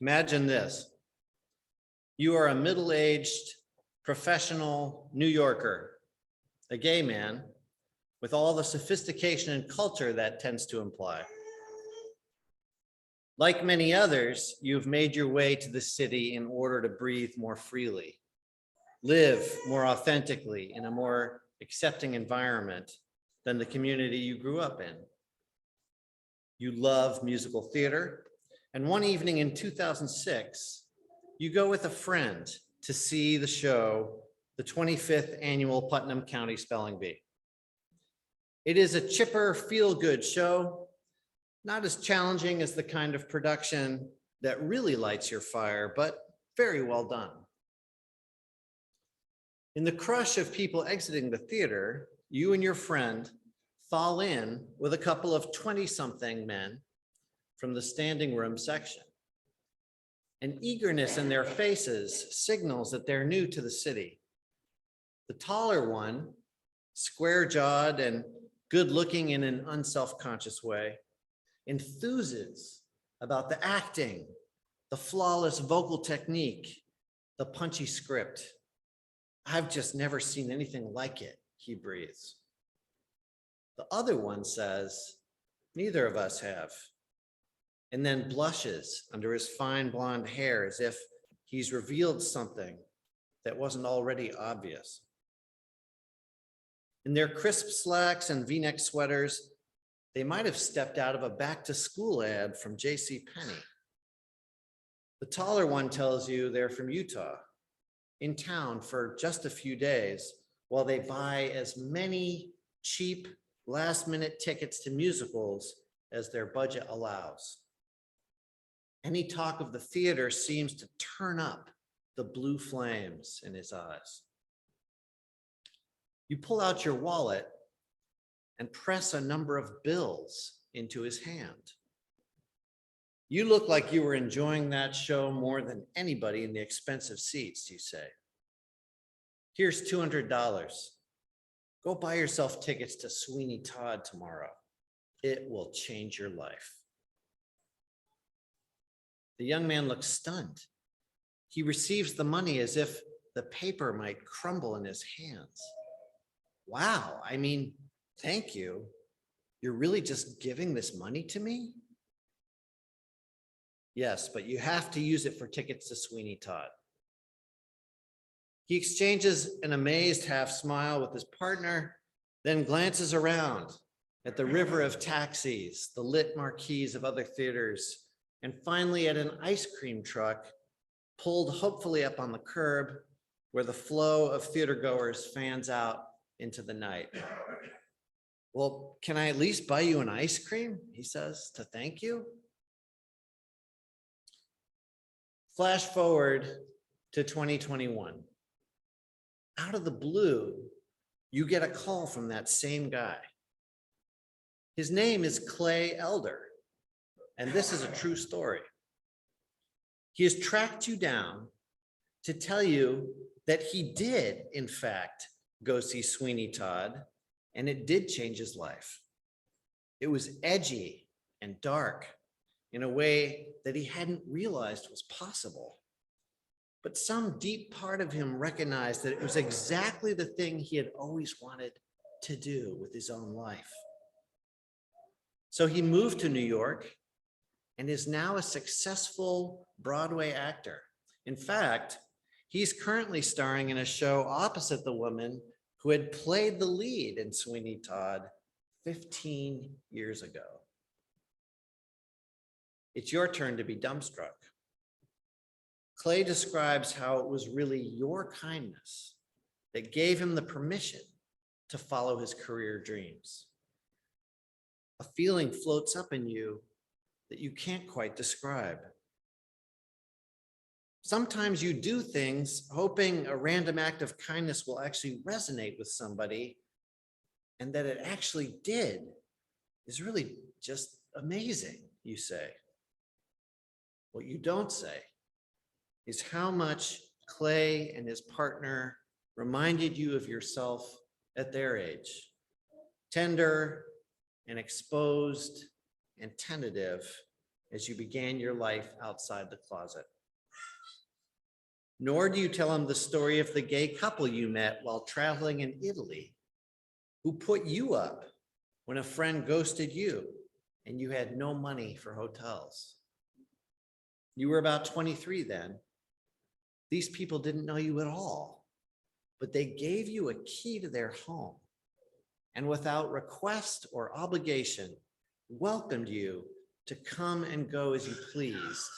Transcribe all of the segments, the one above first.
Imagine this. You are a middle-aged professional New Yorker, a gay man with all the sophistication and culture that tends to imply. Like many others, you've made your way to the city in order to breathe more freely, live more authentically in a more accepting environment than the community you grew up in. You love musical theater, and one evening in 2006, you go with a friend to see the show, the 25th Annual Putnam County Spelling Bee. It is a chipper, feel-good show, not as challenging as the kind of production that really lights your fire, but very well done. In the crush of people exiting the theater, you and your friend fall in with a couple of 20-something men from the standing room section. An eagerness in their faces signals that they're new to the city. The taller one, square-jawed and good-looking in an unself-conscious way, enthuses about the acting, the flawless vocal technique, the punchy script. I've just never seen anything like it, he breathes. The other one says, neither of us have, and then blushes under his fine blonde hair as if he's revealed something that wasn't already obvious. In their crisp slacks and V-neck sweaters, they might have stepped out of a back-to-school ad from JCPenney. The taller one tells you they're from Utah, in town for just a few days, while they buy as many cheap last-minute tickets to musicals as their budget allows. Any talk of the theater seems to turn up the blue flames in his eyes. You pull out your wallet and press a number of bills into his hand. You look like you were enjoying that show more than anybody in the expensive seats, you say. Here's $200. Go buy yourself tickets to Sweeney Todd tomorrow. It will change your life. The young man looks stunned. He receives the money as if the paper might crumble in his hands. Wow, I mean, thank you. You're really just giving this money to me? Yes, but you have to use it for tickets to Sweeney Todd. He exchanges an amazed half smile with his partner, then glances around at the river of taxis, the lit marquees of other theaters, and finally at an ice cream truck pulled hopefully up on the curb where the flow of theatergoers fans out into the night. Well, can I at least buy you an ice cream? He says, to thank you. Flash forward to 2021. Out of the blue, you get a call from that same guy. His name is Clay Elder, and this is a true story. He has tracked you down to tell you that he did, in fact, go see Sweeney Todd, and it did change his life. It was edgy and dark in a way that he hadn't realized was possible. But some deep part of him recognized that it was exactly the thing he had always wanted to do with his own life. So he moved to New York and is now a successful Broadway actor. In fact, he's currently starring in a show opposite the woman who had played the lead in Sweeney Todd 15 years ago. It's your turn to be dumbstruck. Clay describes how it was really your kindness that gave him the permission to follow his career dreams. A feeling floats up in you that you can't quite describe. Sometimes you do things hoping a random act of kindness will actually resonate with somebody, and that it actually did is really just amazing, you say. What you don't say is how much Clay and his partner reminded you of yourself at their age. Tender and exposed and tentative as you began your life outside the closet. Nor do you tell him the story of the gay couple you met while traveling in Italy, who put you up when a friend ghosted you and you had no money for hotels. You were about 23 then. These people didn't know you at all, but they gave you a key to their home and without request or obligation, welcomed you to come and go as you pleased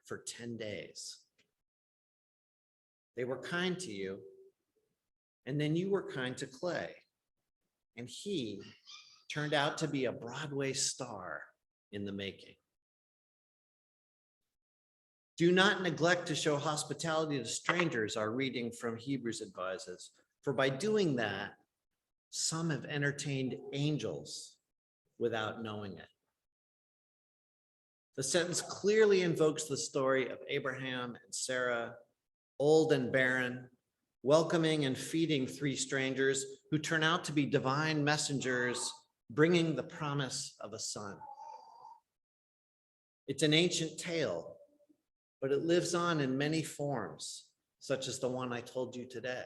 for 10 days. They were kind to you, and then you were kind to Clay, and he turned out to be a Broadway star in the making. Do not neglect to show hospitality to strangers, our reading from Hebrews advises, for by doing that, some have entertained angels without knowing it. The sentence clearly invokes the story of Abraham and Sarah, old and barren, welcoming and feeding three strangers who turn out to be divine messengers bringing the promise of a son. It's an ancient tale, but it lives on in many forms, such as the one I told you today.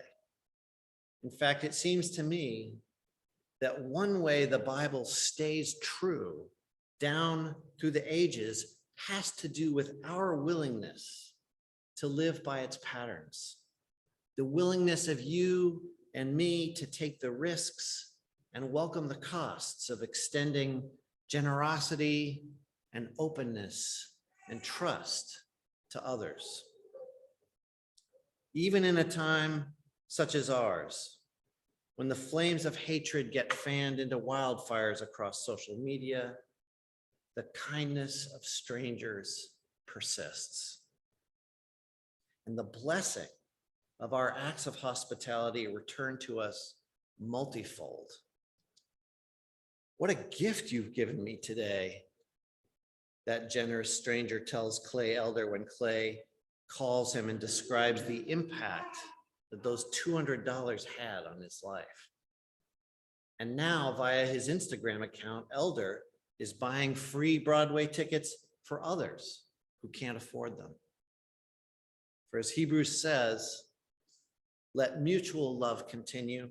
In fact, it seems to me that one way the Bible stays true down through the ages has to do with our willingness to live by its patterns. The willingness of you and me to take the risks and welcome the costs of extending generosity and openness and trust to others. Even in a time such as ours, when the flames of hatred get fanned into wildfires across social media, the kindness of strangers persists. And the blessing of our acts of hospitality return to us multifold. What a gift you've given me today, that generous stranger tells Clay Elder when Clay calls him and describes the impact that those $200 had on his life. And now via his Instagram account, Elder is buying free Broadway tickets for others who can't afford them. For as Hebrews says, let mutual love continue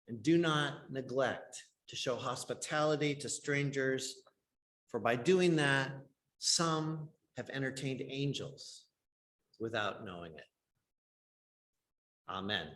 and do not neglect to show hospitality to strangers, for by doing that, some have entertained angels without knowing it. Amen.